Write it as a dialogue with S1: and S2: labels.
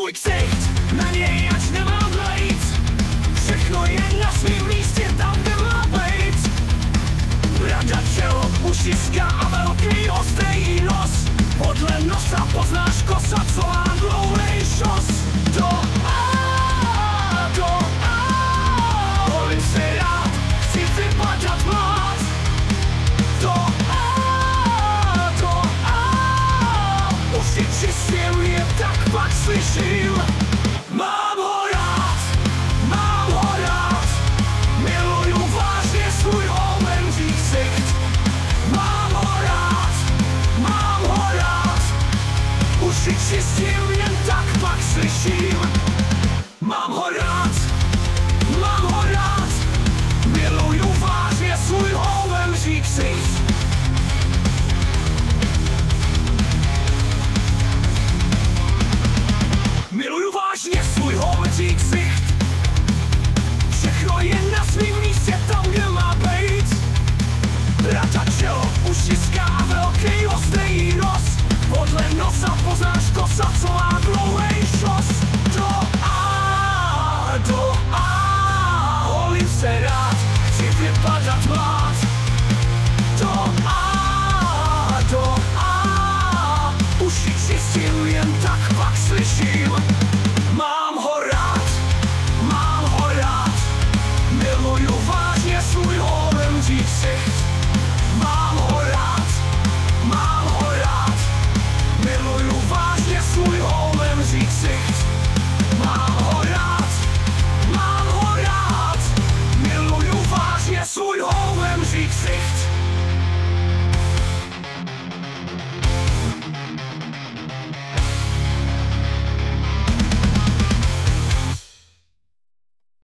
S1: svůj ksicht, na něj ať nemám najít. Všechno je na svým místě, tam kde má být. Brada, čelo, ušiska a velký ostrý nos. Podle nosa poznáš kosa, co má dlouhej šos. Do A, volím si rád, chci vypadat mlád. Do A, už je čistě, jen tak pak slyším. Mám ho rád, miluju vážně svůj homenří ksicht. Mám ho rád, už je čistě, jen tak pak slyším. Mám ho rád, miluju vážně svůj homenří ksicht. Miluju vážně svůj homenří ksicht. Všechno je na svým místě, tam kde má být. Brada, čelo, ušiska a velký ostrý nos. Podle nosa poznáš kosa, co má dlouhej šos. Do A, holím se rád, chci vypadat mlád. Do A, uši čistím, jen tak pak slyším. Mám ho rád, miluju vážně svůj homenří ksicht.